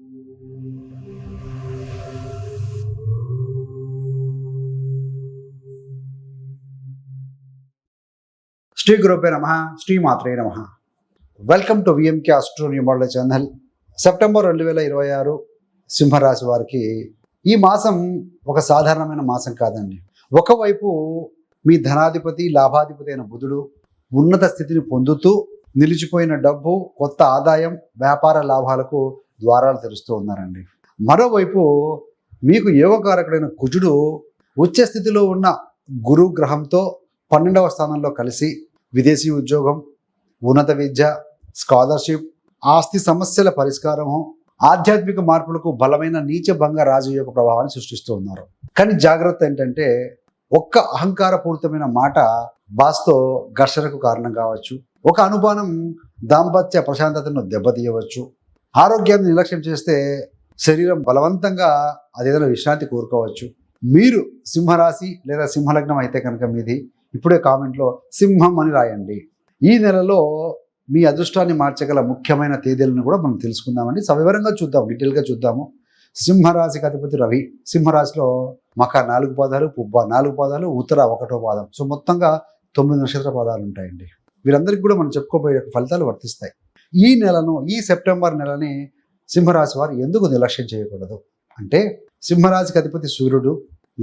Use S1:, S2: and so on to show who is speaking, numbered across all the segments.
S1: శ్రీ గురుభ్యో నమః, శ్రీ మాత్రే నమః. Welcome to VMK astro numerology channel. September 2026 సింహరాశి వారికి ఈ మాసం ఒక సాధారణమైన మాసం కాదండి. ఒకవైపు మీ ధనాధిపతి, లాభాధిపతి అయిన బుధుడు ఉన్నత స్థితిని పొందుతూ నిలిచిపోయిన డబ్బు, కొత్త ఆదాయం, వ్యాపార లాభాలకు ద్వారాలు తెరుస్తూ ఉన్నారండి. మరోవైపు మీకు యోగకారకుడైన కుజుడు ఉచ్చ స్థితిలో ఉన్న గురు గ్రహంతో 12వ స్థానంలో కలిసి విదేశీ ఉద్యోగం, ఉన్నత విద్య, స్కాలర్షిప్, ఆస్తి సమస్యల పరిష్కారము, ఆధ్యాత్మిక మార్పులకు బలమైన నీచభంగ రాజయోగ ప్రభావాన్ని సృష్టిస్తూ ఉన్నారు. కానీ జాగ్రత్త ఏంటంటే, ఒక్క అహంకారపూరితమైన మాట బాస్తో ఘర్షణకు కారణం కావచ్చు. ఒక అనుమానం దాంపత్య ప్రశాంతతను దెబ్బతీయవచ్చు. ఆరోగ్యాన్ని నిర్లక్ష్యం చేస్తే శరీరం బలవంతంగా అదేదైనా విశ్రాంతి కోరుకోవచ్చు. మీరు సింహరాశి లేదా సింహలగ్నం అయితే కనుక మీది ఇప్పుడే కామెంట్లో సింహం అని రాయండి. ఈ నెలలో మీ అదృష్టాన్ని మార్చగల ముఖ్యమైన తేదీలను కూడా మనం తెలుసుకుందామండి. సవివరంగా చూద్దాం, డీటెయిల్గా చూద్దాము. సింహరాశికి అధిపతి రవి. సింహరాశిలో మఖ 4 పాదాలు, పుబ్బ 4 పాదాలు, ఉత్తర 1వ పాదం. సో మొత్తంగా 9 నక్షత్ర పాదాలు ఉంటాయండి. వీరందరికీ కూడా మనం చెప్పుకోబోయే ఫలితాలు వర్తిస్తాయి. ఈ సెప్టెంబర్ నెలని సింహరాశి వారు ఎందుకు నిర్లక్ష్యం చేయకూడదు అంటే, సింహరాశికి అధిపతి సూర్యుడు.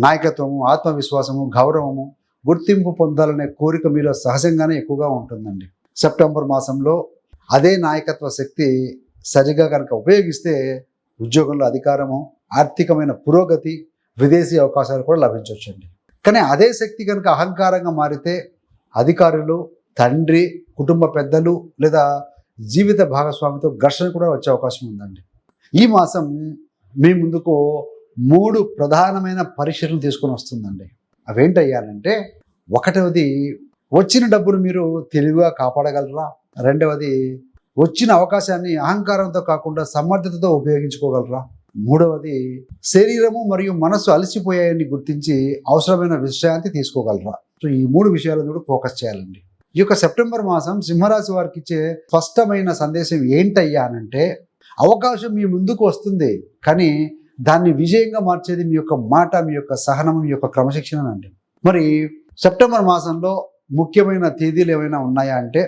S1: నాయకత్వము, ఆత్మవిశ్వాసము, గౌరవము, గుర్తింపు పొందాలనే కోరిక మీలో సహజంగానే ఎక్కువగా ఉంటుందండి. సెప్టెంబర్ మాసంలో అదే నాయకత్వ శక్తి సరిగా కనుక ఉపయోగిస్తే ఉద్యోగంలో అధికారము, ఆర్థికమైన పురోగతి, విదేశీ అవకాశాలు కూడా లభించవచ్చండి. కానీ అదే శక్తి కనుక అహంకారంగా మారితే అధికారులు, తండ్రి, కుటుంబ పెద్దలు లేదా జీవిత భాగస్వామితో ఘర్షణ కూడా వచ్చే అవకాశం ఉందండి. ఈ మాసం మీ ముందుకు 3 ప్రధానమైన పరీక్షలను తీసుకొని వస్తుందండి. అవేంటయ్యానంటే, ఒకటవది వచ్చిన డబ్బును మీరు తెలివిగా కాపాడగలరా? రెండవది వచ్చిన అవకాశాన్ని అహంకారంతో కాకుండా సమర్థతతో ఉపయోగించుకోగలరా? మూడవది శరీరము మరియు మనస్సు అలసిపోయాయని గుర్తించి అవసరమైన విశ్రాంతి తీసుకోగలరా? సో ఈ 3 విషయాలను కూడా ఫోకస్ చేయాలండి. ఈ యొక్క సెప్టెంబర్ మాసం సింహరాశి వారికి ఇచ్చే స్పష్టమైన సందేశం ఏంటయ్యా అనంటే, అవకాశం మీ ముందుకు వస్తుంది, కానీ దాన్ని విజయంగా మార్చేది మీ యొక్క మాట, మీ యొక్క సహనం, మీ యొక్క క్రమశిక్షణ అండి. మరి సెప్టెంబర్ మాసంలో ముఖ్యమైన తేదీలు ఏమైనా ఉన్నాయా అంటే,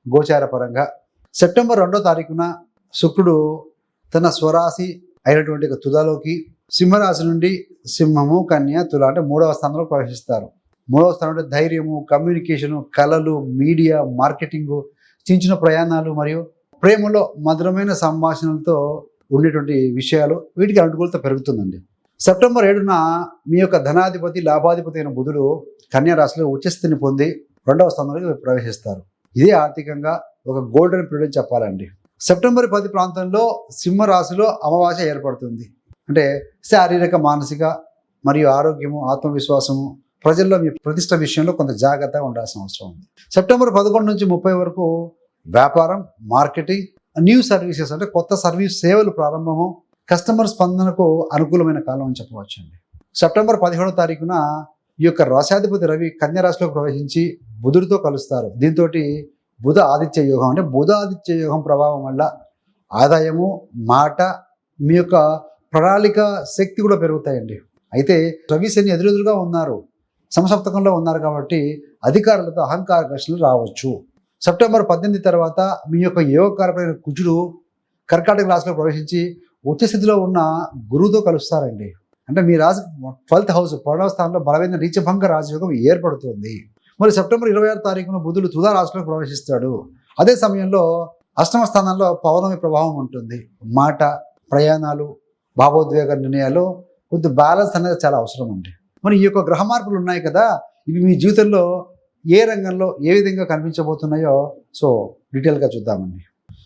S1: గోచార పరంగా సెప్టెంబర్ 2వ తారీఖున శుక్రుడు తన స్వరాశి అయినటువంటి తులాలోకి సింహరాశి నుండి సింహము, కన్య, తుల అంటే 3వ స్థానంలో ప్రవేశిస్తారు. 3వ స్థానం అంటే ధైర్యము, కమ్యూనికేషను, కళలు, మీడియా, మార్కెటింగు, చిన్న ప్రయాణాలు మరియు ప్రేమలో మధురమైన సంభాషణలతో ఉండేటువంటి విషయాలు, వీటికి అనుకూలత పెరుగుతుందండి. సెప్టెంబర్ 7న మీ యొక్క ధనాధిపతి, లాభాధిపతి అయిన బుధుడు కన్యా రాశిలో ఉచ్చస్థితిని పొంది 2వ స్థానంలోకి ప్రవేశిస్తారు. ఇదే ఆర్థికంగా ఒక గోల్డెన్ పీరియడ్ చెప్పాలండి. సెప్టెంబర్ 10 ప్రాంతంలో సింహరాశిలో అమావాస్య ఏర్పడుతుంది. అంటే శారీరక, మానసిక మరియు ఆరోగ్యము, ఆత్మవిశ్వాసము, ప్రజల్లో మీ ప్రతిష్ట విషయంలో కొంత జాగ్రత్తగా ఉండాల్సిన అవసరం ఉంది. సెప్టెంబర్ 11 నుంచి 30 వరకు వ్యాపారం, మార్కెటింగ్, న్యూ సర్వీసెస్ అంటే కొత్త సర్వీస్ సేవలు ప్రారంభము, కస్టమర్ స్పందనకు అనుకూలమైన కాలం అని చెప్పవచ్చండి. సెప్టెంబర్ 17వ తారీఖున ఈ యొక్క రాశాధిపతి రవి కన్యా రాశిలో ప్రవేశించి బుధుడితో కలుస్తారు. దీంతో బుధ ఆదిత్య యోగం అంటే బుధ ఆదిత్య యోగం ప్రభావం వల్ల ఆదాయము, మాట, మీ యొక్క ప్రణాళిక శక్తి కూడా పెరుగుతాయండి. అయితే రవి శని ఎదురెదురుగా ఉన్నారు, సమసప్తకంలో ఉన్నారు కాబట్టి అధికారులతో అహంకార ఘర్షణలు రావచ్చు. సెప్టెంబర్ 18 తర్వాత మీ యొక్క యోగకారకమైన కుజుడు కర్కాటక రాశిలో ప్రవేశించి ఉచ్చ స్థితిలో ఉన్న గురువుతో కలుస్తారండి. అంటే మీ రాశి 12th హౌస్ 12వ స్థానంలో బలమైన నీచభంగ రాజయోగం ఏర్పడుతుంది. మరి సెప్టెంబర్ 26వ తారీఖున బుధుడు తులా రాశిలో ప్రవేశిస్తాడు. అదే సమయంలో 8వ స్థానంలో పౌర్ణమి ప్రభావం ఉంటుంది. మాట, ప్రయాణాలు, భావోద్వేగ నిర్ణయాలు కొంత బ్యాలెన్స్ అనేది చాలా అవసరం అండి. మరి ఈ యొక్క గ్రహ మార్పులు ఉన్నాయి కదా, ఇవి మీ జీవితంలో ఏ రంగంలో ఏ విధంగా కనిపించబోతున్నాయో సో డీటెయిల్గా చూద్దామండి.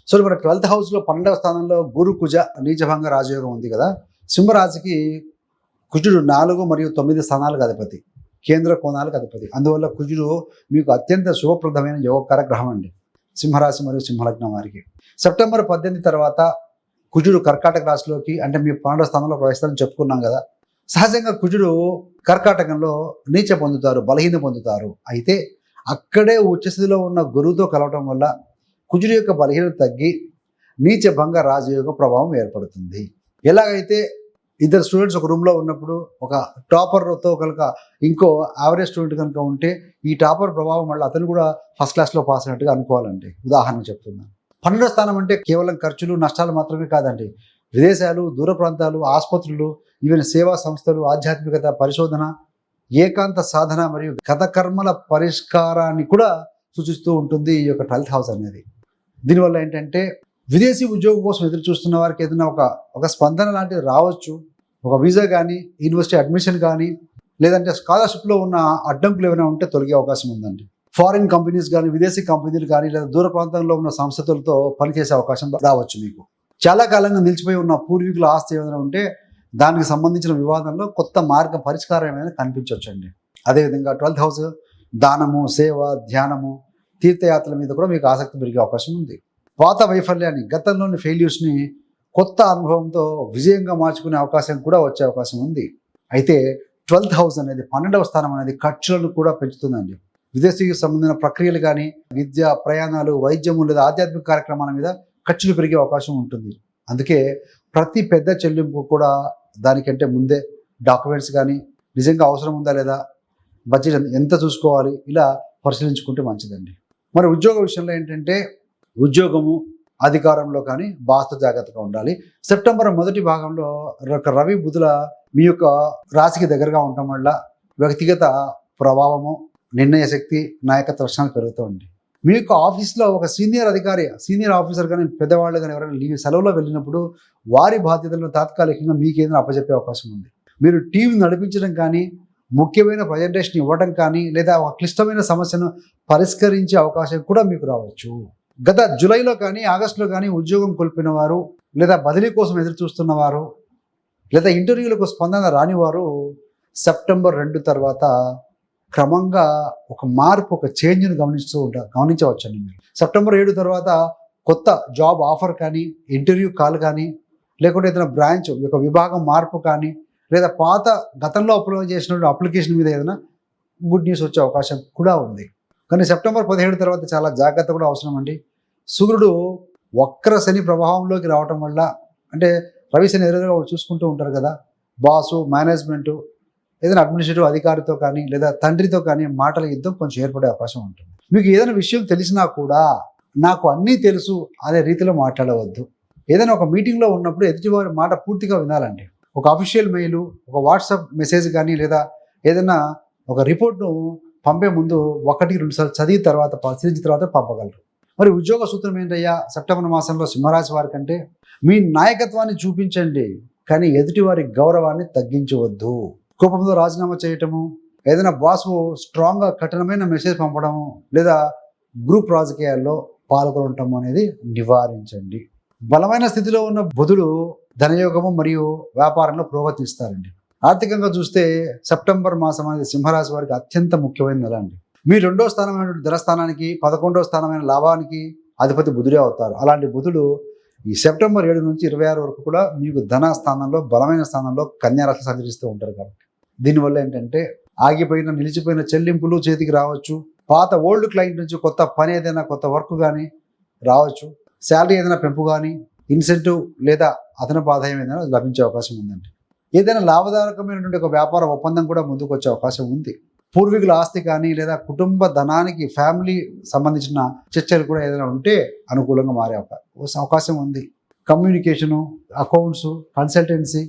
S1: సో మన 12th హౌస్లో 12వ స్థానంలో గురు కుజ నీచభంగ రాజయోగం ఉంది కదా. సింహరాశికి కుజుడు 4 మరియు 9 స్థానాలకు అధిపతి, కేంద్ర కోణాలకు అధిపతి. అందువల్ల కుజుడు మీకు అత్యంత శుభప్రదమైన యోగకర గ్రహం అండి సింహరాశి మరియు సింహలగ్నం వారికి. సెప్టెంబర్ 18 తర్వాత కుజుడు కర్కాటక రాశిలోకి అంటే మీ 12వ స్థానంలో ప్రవేశిస్తారని చెప్పుకున్నాం కదా. సహజంగా కుజుడు కర్కాటకంలో నీచ పొందుతారు, బలహీన పొందుతారు. అయితే అక్కడే ఉచ్చస్థితిలో ఉన్న గురువుతో కలవటం వల్ల కుజుడు యొక్క బలహీనత తగ్గి నీచ భంగ రాజయోగ ప్రభావం ఏర్పడుతుంది. ఎలాగైతే ఇద్దరు స్టూడెంట్స్ ఒక రూమ్లో ఉన్నప్పుడు ఒక టాపర్తో కనుక ఇంకో యావరేజ్ స్టూడెంట్ కనుక ఉంటే ఈ టాపర్ ప్రభావం వల్ల అతను కూడా ఫస్ట్ క్లాస్లో పాస్ అయినట్టుగా అనుకోవాలండి. ఉదాహరణ చెప్తున్నాను. 12వ స్థానం అంటే కేవలం ఖర్చులు నష్టాలు మాత్రమే కాదండి. విదేశాలు, దూర ప్రాంతాలు, ఆసుపత్రులు, ఈవెన్ సేవా సంస్థలు, ఆధ్యాత్మికత, పరిశోధన, ఏకాంత సాధన మరియు గత కర్మల పరిష్కారాన్ని కూడా సూచిస్తూ ఉంటుంది ఈ యొక్క 12th హౌస్ అనేది. దీనివల్ల ఏంటంటే విదేశీ ఉద్యోగం కోసం ఎదురు చూస్తున్న వారికి ఏదైనా ఒక స్పందన లాంటిది రావచ్చు. ఒక వీసా కానీ, యూనివర్సిటీ అడ్మిషన్ కానీ, లేదంటే స్కాలర్షిప్లో ఉన్న అడ్డంకులు ఏమైనా ఉంటే తొలగే అవకాశం ఉందండి. ఫారిన్ కంపెనీస్ కానీ, విదేశీ కంపెనీలు కానీ, లేదా దూర ప్రాంతంలో ఉన్న సంస్థలతో పనిచేసే అవకాశం రావచ్చు మీకు. చాలా కాలంగా నిలిచిపోయి ఉన్న పూర్వీకుల ఆస్తి ఏమైనా ఉంటే దానికి సంబంధించిన వివాదంలో కొత్త మార్గ పరిష్కారం ఏమైనా కనిపించవచ్చండి. అదేవిధంగా 12th హౌస్ దానము, సేవ, ధ్యానము, తీర్థయాత్రల మీద కూడా మీకు ఆసక్తి పెరిగే అవకాశం ఉంది. పాత వైఫల్యాన్ని, గతంలోని ఫెయిల్యూర్స్ని కొత్త అనుభవంతో విజయంగా మార్చుకునే అవకాశం కూడా వచ్చే అవకాశం ఉంది. అయితే 12th హౌస్ అనేది 12వ స్థానం అనేది ఖర్చులను కూడా పెంచుతుందండి. విదేశీకి సంబంధించిన ప్రక్రియలు కానీ, విద్య, ప్రయాణాలు, వైద్యము లేదా ఆధ్యాత్మిక కార్యక్రమాల మీద ఖర్చులు పెరిగే అవకాశం ఉంటుంది. అందుకే ప్రతి పెద్ద చెల్లింపు కూడా దానికంటే ముందే డాక్యుమెంట్స్ కానీ, నిజంగా అవసరం ఉందా లేదా, బడ్జెట్ ఎంత చూసుకోవాలి, ఇలా పరిశీలించుకుంటే మంచిదండి. మరి ఉద్యోగ విషయంలో ఏంటంటే ఉద్యోగము, అధికారంలో కానీ బాస్తో జాగ్రత్తగా ఉండాలి. సెప్టెంబర్ మొదటి భాగంలో రవి బుధుల మీ యొక్క రాశికి దగ్గరగా ఉండటం వల్ల వ్యక్తిగత ప్రభావము, నిర్ణయ శక్తి, నాయకత్వ లక్షణాలు పెరుగుతాయండి. మీ యొక్క ఆఫీస్లో ఒక సీనియర్ అధికారి, సీనియర్ ఆఫీసర్ కానీ, పెద్దవాళ్ళు కానీ ఎవరైనా సెలవులో వెళ్ళినప్పుడు వారి బాధ్యతలను తాత్కాలికంగా మీకు ఏదైనా అప్పచెప్పే అవకాశం ఉంది. మీరు టీం నడిపించడం కానీ, ముఖ్యమైన ప్రజెంటేషన్ ఇవ్వడం కానీ, లేదా ఒక క్లిష్టమైన సమస్యను పరిష్కరించే అవకాశం కూడా మీకు రావచ్చు. గత జూలైలో కానీ, ఆగస్టులో కానీ ఉద్యోగం కోల్పోయిన వారు, లేదా బదిలీ కోసం ఎదురు చూస్తున్న వారు, లేదా ఇంటర్వ్యూలకు స్పందన రానివారు సెప్టెంబర్ 2 తర్వాత క్రమంగా ఒక మార్పు, ఒక చేంజ్ని గమనించవచ్చండి. మీరు సెప్టెంబర్ 7 తర్వాత కొత్త జాబ్ ఆఫర్ కానీ, ఇంటర్వ్యూ కాల్ కానీ, లేకుంటే ఏదైనా బ్రాంచ్ యొక్క విభాగం మార్పు కానీ, లేదా పాత గతంలో అప్లై చేసిన అప్లికేషన్ మీద ఏదైనా గుడ్ న్యూస్ వచ్చే అవకాశం కూడా ఉంది. కానీ సెప్టెంబర్ 17 తర్వాత చాలా జాగ్రత్త కూడా అవసరం అండి. సూర్యుడు వక్ర శని ప్రభావంలోకి రావటం వల్ల, అంటే రవి శని ఎదురుగా చూసుకుంటూ ఉంటారు కదా, బాసు, మేనేజ్మెంటు, ఏదైనా అడ్మినిస్ట్రేటివ్ అధికారితో కానీ, లేదా తండ్రితో కానీ మాటల యుద్ధం కొంచెం ఏర్పడే అవకాశం ఉంటుంది. మీకు ఏదైనా విషయం తెలిసినా కూడా నాకు అన్నీ తెలుసు అనే రీతిలో మాట్లాడవద్దు. ఏదైనా ఒక మీటింగ్లో ఉన్నప్పుడు ఎదుటివారి మాట పూర్తిగా వినాలండి. ఒక అఫీషియల్ మెయిల్, ఒక వాట్సాప్ మెసేజ్ కానీ, లేదా ఏదైనా ఒక రిపోర్ట్ను పంపే ముందు 1-2 సార్లు చదివిన తర్వాత, పరిశీలించిన తర్వాత పంపగలరు. మరి ఉద్యోగ సూత్రం ఏంటయ్యా సెప్టెంబర్ మాసంలో సింహరాశి వారి కంటే? మీ నాయకత్వాన్ని చూపించండి, కానీ ఎదుటివారి గౌరవాన్ని తగ్గించవద్దు. కోపంతో రాజీనామా చేయటము, ఏదైనా బాసు స్ట్రాంగ్గా కఠినమైన మెసేజ్ పంపడము, లేదా గ్రూప్ రాజకీయాల్లో పాల్గొనటము అనేది నివారించండి. బలమైన స్థితిలో ఉన్న బుధుడు ధనయోగము మరియు వ్యాపారంలో పురోగతిస్తారండి. ఆర్థికంగా చూస్తే సెప్టెంబర్ మాసం అనేది సింహరాశి వారికి అత్యంత ముఖ్యమైన నెల అండి. మీ 2వ స్థానమైనటువంటి ధనస్థానానికి, 11వ స్థానమైన లాభానికి అధిపతి బుధుడే అవుతారు. అలాంటి బుధుడు ఈ సెప్టెంబర్ 7 నుంచి 26 వరకు కూడా మీకు ధన స్థానంలో, బలమైన స్థానంలో కన్యా రాశి సంచరిస్తూ ఉంటారు. కాబట్టి దీనివల్ల ఏంటంటే ఆగిపోయిన, నిలిచిపోయిన చెల్లింపులు చేతికి రావచ్చు. పాత ఓల్డ్ క్లయింట్ నుంచి కొత్త పని ఏదైనా, కొత్త వర్క్ కానీ రావచ్చు. శాలరీ ఏదైనా పెంపు కానీ, ఇన్సెంటివ్ లేదా అదనపు ఆదాయం ఏదైనా లభించే అవకాశం ఉందండి. ఏదైనా లాభదాయకమైనటువంటి ఒక వ్యాపార ఒప్పందం కూడా ముందుకు వచ్చే అవకాశం ఉంది. పూర్వీకుల ఆస్తి కానీ, లేదా కుటుంబ ధనానికి, ఫ్యామిలీ సంబంధించిన చర్చలు కూడా ఏదైనా ఉంటే అనుకూలంగా మారే అవకాశం ఉంది. Communication, accounts, consultancy,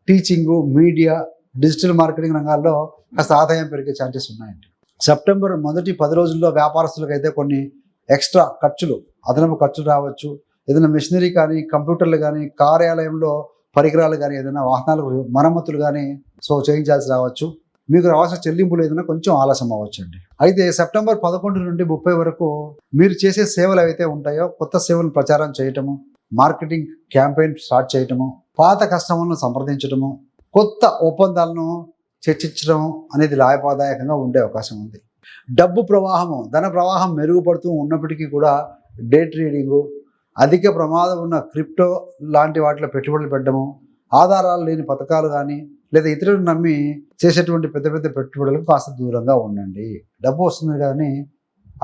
S1: teaching, media, digital marketing రంగాల్లో కాస్త ఆదాయం పెరిగే ఛాన్సెస్ ఉన్నాయండి. సెప్టెంబర్ మొదటి 10 రోజుల్లో వ్యాపారస్తులకు అయితే కొన్ని ఎక్స్ట్రా ఖర్చులు, అదనపు ఖర్చులు రావచ్చు. ఏదైనా మెషినరీ కానీ, కంప్యూటర్లు కానీ, కార్యాలయంలో పరికరాలు కానీ, ఏదైనా వాహనాలు మరమ్మతులు కానీ చేయించాల్సి రావచ్చు. మీకు రావాల్సిన చెల్లింపులు ఏదైనా కొంచెం ఆలస్యం అవ్వచ్చండి. అయితే సెప్టెంబర్ 11 నుండి 30 వరకు మీరు చేసే సేవలు ఏవైతే ఉంటాయో, కొత్త సేవలను ప్రచారం చేయటము, మార్కెటింగ్ క్యాంపెయిన్ స్టార్ట్ చేయటము, పాత కస్టమర్లను సంప్రదించడము, కొత్త ఒప్పందాలను చర్చించడం అనేది లాభదాయకంగా ఉండే అవకాశం ఉంది. డబ్బు ప్రవాహము, ధన ప్రవాహం మెరుగుపడుతూ ఉన్నప్పటికీ కూడా డే ట్రేడింగు, అధిక ప్రమాదం ఉన్న క్రిప్టో లాంటి వాటిలో పెట్టుబడులు పెట్టడము, ఆధారాలు లేని పథకాలు కానీ, లేదా ఇతరులను నమ్మి చేసేటువంటి పెద్ద పెద్ద పెట్టుబడులకు కాస్త దూరంగా ఉండండి. డబ్బు వస్తుంది కానీ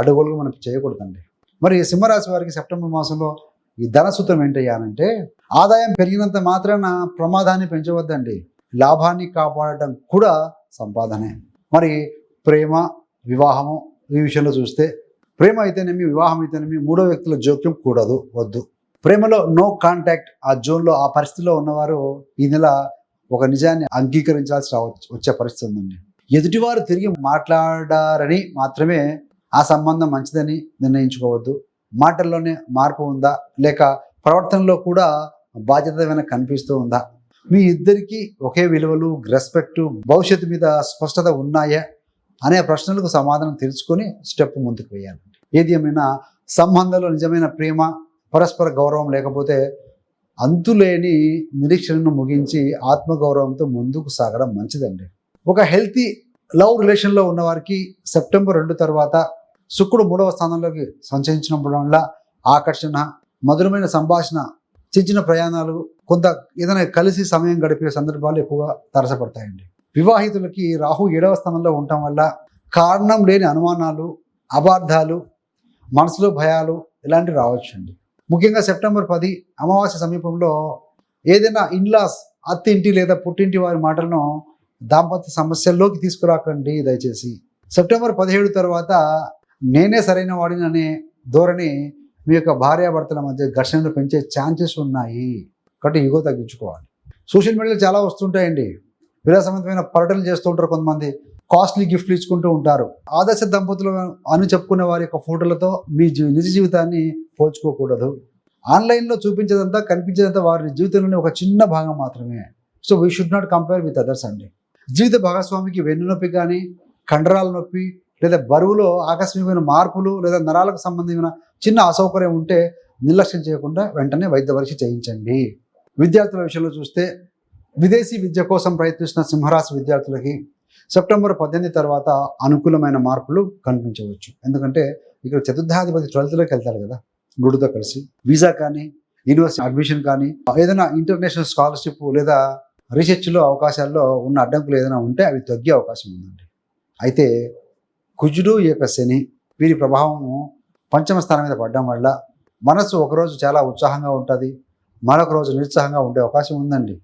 S1: అడుగులు మనం చేయకూడదండి. మరి సింహరాశి వారికి సెప్టెంబర్ మాసంలో ఈ ధన సూత్రం ఏంటయ్యానంటే ఆదాయం పెరిగినంత మాత్రాన ప్రమాదాన్ని పెంచవద్దండి. లాభాన్ని కాపాడటం కూడా సంపాదనే. మరి ప్రేమ, వివాహము ఈ విషయంలో చూస్తే ప్రేమ అయితేనేమి, వివాహం అయితేనేమి మూడో వ్యక్తుల జోక్యం కూడదు, వద్దు. ప్రేమలో నో కాంటాక్ట్, ఆ జోన్లో ఆ పరిస్థితిలో ఉన్నవారు ఈ నెల ఒక నిజాన్ని అంగీకరించాల్సి వచ్చే పరిస్థితి ఉందండి. ఎదుటివారు తిరిగి మాట్లాడారని మాత్రమే ఆ సంబంధం మంచిదని నిర్ణయించుకోవద్దు. మాటల్లోనే మార్పు ఉందా, లేక ప్రవర్తనలో కూడా బాధ్యత కనిపిస్తూ ఉందా, మీ ఇద్దరికీ ఒకే విలువలు, రెస్పెక్ట్, భవిష్యత్తు మీద స్పష్టత ఉన్నాయా అనే ప్రశ్నలకు సమాధానం తెలుసుకొని స్టెప్ ముందుకు వేయాలి. ఏది ఏమైనా సంబంధంలో నిజమైన ప్రేమ, పరస్పర గౌరవం లేకపోతే అంతులేని నిరీక్షణను ముగించి ఆత్మగౌరవంతో ముందుకు సాగడం మంచిదండి. ఒక హెల్తీ లవ్ రిలేషన్లో ఉన్నవారికి సెప్టెంబర్ 2 తర్వాత శుక్రుడు 3వ స్థానంలోకి సంచరించినప్పుడు వల్ల ఆకర్షణ, మధురమైన సంభాషణ, చిన్న ప్రయాణాలు, కొంత ఏదైనా కలిసి సమయం గడిపే సందర్భాలు ఎక్కువగా తారసపడతాయండి. వివాహితులకి రాహు 7వ స్థానంలో ఉండటం వల్ల కారణం లేని అనుమానాలు, అపార్థాలు, మనసులో భయాలు ఇలాంటివి రావచ్చండి. ముఖ్యంగా సెప్టెంబర్ 10 అమావాస్య సమీపంలో ఏదైనా ఇన్లాస్, అత్తింటి లేదా పుట్టింటి వారి మాటలను దాంపత్య సమస్యల్లోకి తీసుకురాకండి దయచేసి. సెప్టెంబర్ 17 తర్వాత నేనే సరైన వాడిని అనే ధోరణి మీ యొక్క భార్యాభర్తల మధ్య ఘర్షణలు పెంచే ఛాన్సెస్ ఉన్నాయి. కాబట్టి ఇగో తగ్గించుకోవాలి. సోషల్ మీడియాలో చాలా వస్తుంటాయండి. విలాసవంతమైన పర్యటనలు చేస్తూ ఉంటారు కొంతమంది, కాస్ట్లీ గిఫ్ట్లు ఇచ్చుకుంటూ ఉంటారు. ఆదర్శ దంపతులు అని చెప్పుకునే వారి యొక్క ఫోటోలతో మీ నిజ జీవితాన్ని పోల్చుకోకూడదు. ఆన్లైన్లో చూపించేదంతా, కనిపించేదంతా వారి జీవితంలోని ఒక చిన్న భాగం మాత్రమే. So we should not compare with others అండి. జీవిత భాగస్వామికి వెన్నునొప్పి కానీ, కండరాల నొప్పి లేదా బరువులో ఆకస్మికమైన మార్పులు లేదా నరాలకు సంబంధించిన చిన్న అసౌకర్యం ఉంటే నిర్లక్ష్యం చేయకుండా వెంటనే వైద్య పరీక్ష చేయించండి. విద్యార్థుల విషయంలో చూస్తే విదేశీ విద్య కోసం ప్రయత్నిస్తున్న సింహరాశి విద్యార్థులకి సెప్టెంబర్ 18 తర్వాత అనుకూలమైన మార్పులు కనిపించవచ్చు. ఎందుకంటే ఇక్కడ చతుర్థాధిపతి 12థ్లోకి వెళ్తారు కదా గురుతో కలిసి. వీసా కానీ, యూనివర్సిటీ అడ్మిషన్ కానీ, ఏదైనా ఇంటర్నేషనల్ స్కాలర్షిప్ లేదా రీసెర్చ్లో అవకాశాల్లో ఉన్న అడ్డంకులు ఏదైనా ఉంటే అవి తగ్గే అవకాశం ఉందండి. అయితే కుజుడు, ఈ యొక్క శని వీరి ప్రభావము పంచమ స్థానం మీద పడడం వల్ల మనసు ఒకరోజు చాలా ఉత్సాహంగా ఉంటుంది, మరొక రోజు నిరుత్సాహంగా ఉండే అవకాశం ఉందండి.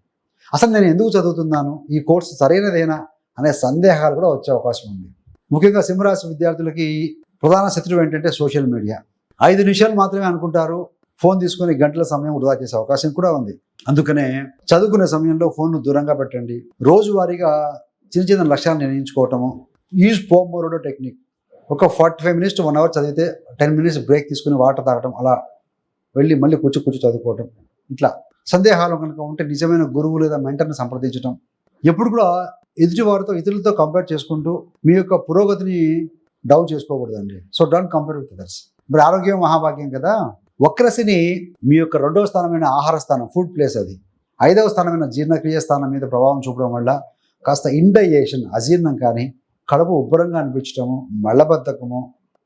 S1: అసలు నేను ఎందుకు చదువుతున్నాను, ఈ కోర్సు సరైనదేనా అనే సందేహాలు కూడా వచ్చే అవకాశం ఉంది. ముఖ్యంగా సింహరాశి విద్యార్థులకి ప్రధాన శత్రువు ఏంటంటే సోషల్ మీడియా. 5 నిమిషాలు మాత్రమే అనుకుంటారు, ఫోన్ తీసుకొని గంటల సమయం వృధా చేసే అవకాశం కూడా ఉంది. అందుకనే చదువుకునే సమయంలో ఫోన్ను దూరంగా పెట్టండి. రోజువారీగా చిన్న చిన్న లక్ష్యాలను నిర్ణయించుకోవటము. Use pomodoro technique. ఒక 45 మినిట్స్ to 1 hour చదివితే 10 minutes బ్రేక్ తీసుకుని వాటర్ తాగటం, అలా వెళ్ళి మళ్ళీ కూర్చు చదువుకోవటం. ఇట్లా సందేహాలు కనుక ఉంటే నిజమైన గురువు లేదా మెంటర్ని సంప్రదించడం. ఎప్పుడు కూడా ఎదుటివారితో, ఇతరులతో కంపేర్ చేసుకుంటూ మీ యొక్క పురోగతిని డౌన్ చేసుకోకూడదండి. So don't compare with others. మరి ఆరోగ్యం మహాభాగ్యం కదా. వక్రశని మీ యొక్క 2వ స్థానమైన ఆహార స్థానం, ఫుడ్ ప్లేస్, అది 5వ స్థానమైన జీర్ణక్రియ స్థానం మీద ప్రభావం చూపడం వల్ల కాస్త ఇండైజేషన్, అజీర్ణం కానీ, కడుపు ఉబ్బరంగా అనిపించడము, మళ్ళబద్ధకము,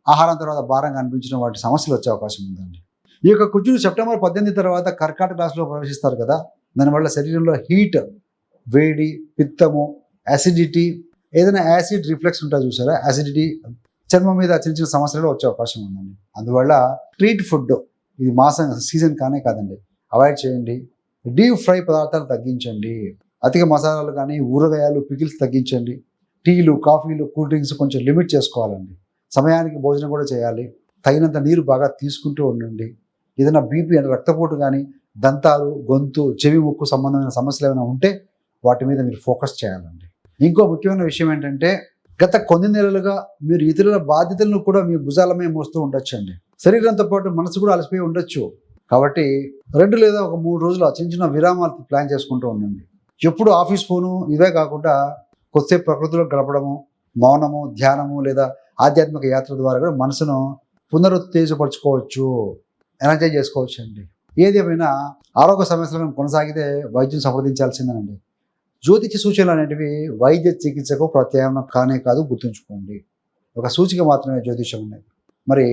S1: ఆహారం తర్వాత భారంగా అనిపించడం వంటి సమస్యలు వచ్చే అవకాశం ఉందండి. ఈ యొక్క కుజుడు సెప్టెంబర్ 18 తర్వాత కర్కాటక రాశిలో ప్రవేశిస్తారు కదా. దానివల్ల శరీరంలో హీట్, వేడి, పిత్తము, యాసిడిటీ, ఏదైనా యాసిడ్ రిఫ్లెక్స్ ఉంటుంది చూసారా, యాసిడిటీ, చర్మం మీద చిన్న చిన్న సమస్యలు వచ్చే అవకాశం ఉందండి. అందువల్ల స్ట్రీట్ ఫుడ్ ఇది సీజన్ కాదండి, అవాయిడ్ చేయండి. డీప్ ఫ్రై పదార్థాలు తగ్గించండి. అధిక మసాలాలు కానీ, ఊరగాయలు, పికిల్స్ తగ్గించండి. టీలు, కాఫీలు, కూల్ డ్రింక్స్ కొంచెం లిమిట్ చేసుకోవాలండి. సమయానికి భోజనం కూడా చేయాలి. తగినంత నీరు బాగా తీసుకుంటూ ఉండండి. ఏదైనా బీపీ అంటే రక్తపోటు కానీ, దంతాలు, గొంతు, చెవి, ముక్కు సంబంధమైన సమస్యలు ఏమైనా ఉంటే వాటి మీద మీరు ఫోకస్ చేయాలండి. ఇంకో ముఖ్యమైన విషయం ఏంటంటే గత కొన్ని నెలలుగా మీరు ఇతరుల బాధ్యతలను కూడా మీ భుజాలమే మోస్తూ ఉండొచ్చండి. శరీరంతో పాటు మనసు కూడా అలసిపోయి ఉండొచ్చు. కాబట్టి 2 లేదా 3 రోజులు చిన్న చిన్న విరామాలు ప్లాన్ చేసుకుంటూ ఉండండి. ఎప్పుడు ఆఫీస్ ఫోను ఇవే కాకుండా కొద్దిసేపు ప్రకృతిలో గడపడము, మౌనము, ధ్యానము లేదా ఆధ్యాత్మిక యాత్ర ద్వారా కూడా మనసును పునరుత్తేజపరచుకోవచ్చు, ఎనర్జైజ్ చేసుకోవచ్చు అండి. ఏదేమైనా ఆరోగ్య సమస్యలను కొనసాగితే వైద్యం సంప్రదించాల్సిందేనండి. జ్యోతిష సూచనలు అనేటివి వైద్య చికిత్సకు ప్రత్యామ్నాయం కానే కాదు, గుర్తుంచుకోండి. ఒక సూచిక మాత్రమే జ్యోతిషం ఉన్నాయి. మరి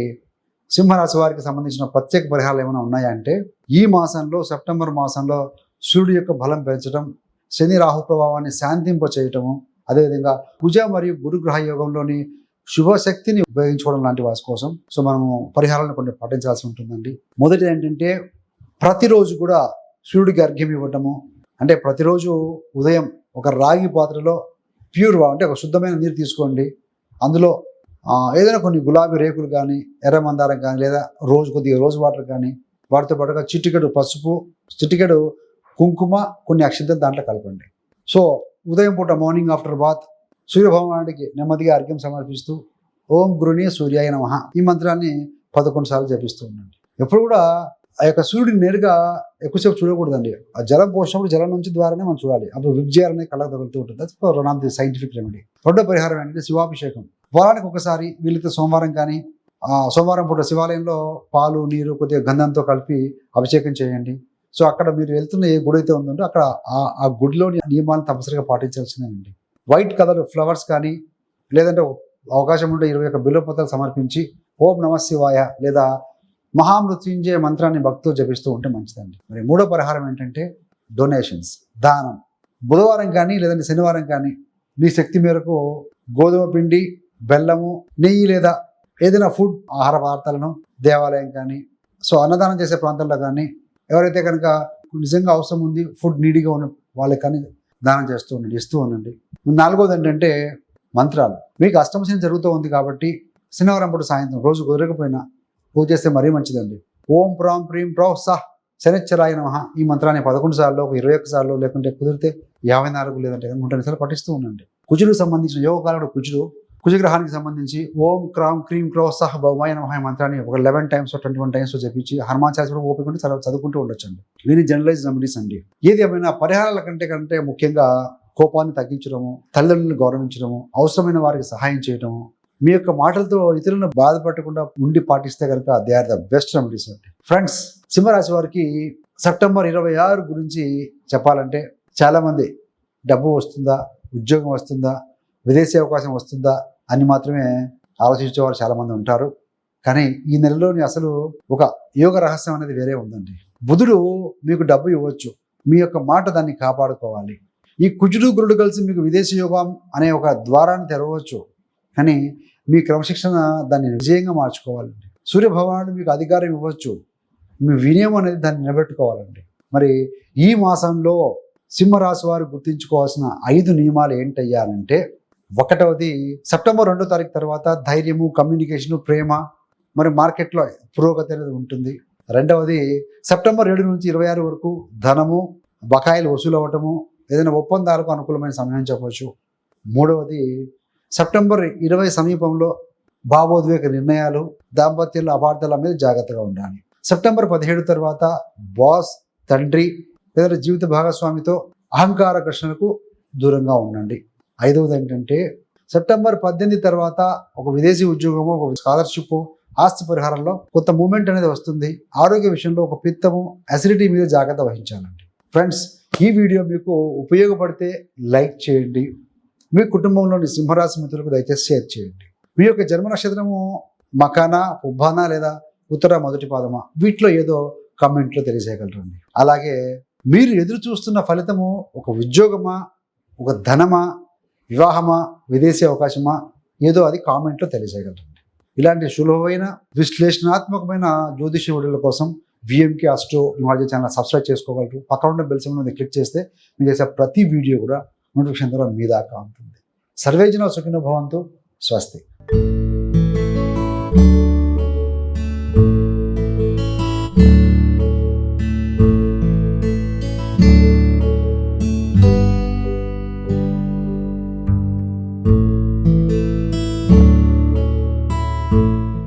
S1: సింహరాశి వారికి సంబంధించిన ప్రత్యేక పరిహారాలు ఏమైనా ఉన్నాయా అంటే, ఈ మాసంలో సెప్టెంబర్ మాసంలో సూర్యుడి యొక్క బలం పెంచడం, శని రాహు ప్రభావాన్ని శాంతింప చేయటము, అదేవిధంగా కుజ మరియు గురుగ్రహ యోగంలోని శుభశక్తిని ఉపయోగించుకోవడం లాంటి వాటి కోసం సో మనము పరిహారాలను కొన్ని పాటించాల్సి ఉంటుందండి. మొదటి ఏంటంటే ప్రతిరోజు కూడా సూర్యుడికి అర్ఘ్యం ఇవ్వటము, అంటే ప్రతిరోజు ఉదయం ఒక రాగి పాత్రలో ప్యూర్ అంటే ఒక శుద్ధమైన నీరు తీసుకోండి. అందులో ఏదైనా కొన్ని గులాబీ రేకులు కానీ, ఎర్ర మందారం కానీ, లేదా కొద్దిగా రోజు వాటర్ కానీ, వాటితో పాటుగా చిటికెడు పసుపు, చిటికెడు కుంకుమ, కొన్ని అక్షంతలు దాంట్లో కలపండి. సో ఉదయం పూట మార్నింగ్ ఆఫ్టర్ బాత్ సూర్యభగవానుడికి నెమ్మదిగా అర్ఘ్యం సమర్పిస్తూ ఓం గురుని సూర్యాయ నమః ఈ మంత్రాన్ని 11 సార్లు జపిస్తూ ఉండండి. ఎప్పుడు కూడా ఆ యొక్క సూర్యుడిని నేరుగా ఎక్కువసేపు చూడకూడదండి. ఆ జలం పోసినప్పుడు జలం నుంచి ద్వారానే మనం చూడాలి. అప్పుడు విబ్జిఆర్ అనేది కళ్ళకు తగులుతూ ఉంటుంది. That's one of the scientific remedy. రెండో పరిహారం ఏంటంటే శివాభిషేకం. వారానికి ఒకసారి వీళ్ళతో సోమవారం కానీ, సోమవారం పూట శివాలయంలో పాలు, నీరు, కొద్దిగా గంధంతో కలిపి అభిషేకం చేయండి. సో అక్కడ మీరు వెళ్తున్న ఏ గుడి అయితే ఉందో అక్కడ ఆ గుడిలోని నియమాలను తప్పనిసరిగా పాటించాల్సిందేనండి. వైట్ కలర్ ఫ్లవర్స్ కానీ, లేదంటే అవకాశం ఉంటే 21 బిల్వపత్రాలు సమర్పించి ఓం నమ శివాయ లేదా మహామృత్యుంజయ మంత్రాన్ని భక్తితో జపిస్తూ ఉంటే మంచిదండి. మరి మూడో పరిహారం ఏంటంటే డొనేషన్స్, దానం. బుధవారం కానీ లేదంటే శనివారం కానీ మీ శక్తి మేరకు గోధుమ పిండి, బెల్లము, నెయ్యి లేదా ఏదైనా ఫుడ్ ఆహార పదార్థాలను దేవాలయం కానీ, సో అన్నదానం చేసే ప్రాంతాల్లో కానీ, ఎవరైతే కనుక నిజంగా అవసరం ఉంది ఫుడ్ నీడీగా ఉన్న వాళ్ళకి కానీ దానం చేస్తూ ఉండండి, ఇస్తూ ఉండండి. నాలుగోది ఏంటంటే మంత్రాలు. మీకు అష్టమశని జరుగుతూ ఉంది కాబట్టి శనివారం పూట సాయంత్రం రోజు కుదరకపోయినా పూజ చేస్తే మరీ మంచిదండి. ఓం ప్రాం ప్రీం ప్రౌ సహ్ శనిశ్చరాయ నమః ఈ మంత్రాన్ని 11 సార్లు, 21 సార్లు, లేకుంటే కుదిరితే 54 లేదంటే 100 సార్లు పఠిస్తూ ఉండండి. కుజుడికి సంబంధించిన యోగకాలుడు కుజగ్రహానికి సంబంధించి ఓం క్రాం క్రీం క్రౌ సహ్ భౌమాయ నమః ఈ మంత్రాన్ని ఒక 11 టైమ్స్ 21 టైమ్స్ జపించి హనుమాన్ చాలీసా ఓపిక ఉంటే చదువుకుంటూ ఉండొచ్చండి. ఇవన్నీ జనరలైజ్ రెమెడీస్ అండి. ఏది ఏమైనా పరిహారాల కంటే ముఖ్యంగా కోపాన్ని తగ్గించడము, తల్లిదండ్రులను గౌరవించడము, అవసరమైన వారికి సహాయం చేయడము, మీ యొక్క మాటలతో ఇతరులను బాధపడకుండా ఉండి పాటిస్తే కనుక they are the best remedies అండి. ఫ్రెండ్స్, సింహరాశి వారికి సెప్టెంబర్ 26 గురించి చెప్పాలంటే చాలా మంది డబ్బు వస్తుందా, ఉద్యోగం వస్తుందా, విదేశీ అవకాశం వస్తుందా అని మాత్రమే ఆలోచించేవారు చాలా మంది ఉంటారు. కానీ ఈ నెలలోని అసలు ఒక యోగ రహస్యం అనేది వేరే ఉందండి. బుధుడు మీకు డబ్బు ఇవ్వచ్చు, మీ యొక్క మాట దాన్ని కాపాడుకోవాలి. ఈ కుజుడు గురుడు కలిసి మీకు విదేశీ యోగం అనే ఒక ద్వారాన్ని తెరవచ్చు, కానీ మీ క్రమశిక్షణ దాన్ని విజయంగా మార్చుకోవాలండి. సూర్యభగవానుడు మీకు అధికారం ఇవ్వచ్చు, మీ వినయం అనేది దాన్ని నిలబెట్టుకోవాలండి. మరి ఈ మాసంలో సింహరాశి వారు గుర్తించుకోవాల్సిన 5 నియమాలు ఏంటయ్యానంటే, ఒకటవది సెప్టెంబర్ 2వ తారీఖు తర్వాత ధైర్యము, కమ్యూనికేషను, ప్రేమ, మరి మార్కెట్లో పురోగతి అనేది ఉంటుంది. రెండవది సెప్టెంబర్ 7 నుంచి 26 వరకు ధనము, బకాయిలు వసూలు అవ్వటము, ఏదైనా ఒప్పందాలకు అనుకూలమైన సమయం చెప్పవచ్చు. మూడవది సెప్టెంబర్ 20 సమీపంలో భావోద్వేగ నిర్ణయాలు, దాంపత్యంలో అపార్థాల మీద జాగ్రత్తగా ఉండాలి. సెప్టెంబర్ 17 తర్వాత బాస్, తండ్రి లేదా జీవిత భాగస్వామితో అహంకార ఘర్షణకు దూరంగా ఉండండి. ఐదవది ఏంటంటే సెప్టెంబర్ 18 తర్వాత ఒక విదేశీ ఉద్యోగము, ఒక స్కాలర్షిప్, ఆస్తి పరిహారంలో కొత్త మూమెంట్ అనేది వస్తుంది. ఆరోగ్య విషయంలో ఒక పిత్తము, అసిడిటీ మీద జాగ్రత్త వహించాలండి. ఫ్రెండ్స్, ఈ వీడియో మీకు ఉపయోగపడితే లైక్ చేయండి. మీ కుటుంబంలోని సింహరాశి మిత్రులకు దయచేసి షేర్ చేయండి. మీ యొక్క జన్మ నక్షత్రము మకానా, పుబ్బానా లేదా ఉత్తర మొదటి పాదమా, వీటిలో ఏదో కామెంట్లో తెలియజేయగలరండి. అలాగే మీరు ఎదురు చూస్తున్న ఫలితము ఒక ఉద్యోగమా, ఒక ధనమా, వివాహమా, విదేశీ అవకాశమా, ఏదో అది కామెంట్లో తెలియజేయగలరండి. ఇలాంటి సులభమైన విశ్లేషణాత్మకమైన జ్యోతిష వీడియోల కోసం VMK astro numerology channel subscribe చేసుకోగలరు. పక్కన ఉన్న బెల్ సింబల్ మీద క్లిక్ చేస్తే మీరు చేసే ప్రతి వీడియో కూడా నోటిఫికేషన్ ద్వారా మీ దాకా ఉంటుంది. సర్వేజన సుఖినో భవంతు. స్వస్తి.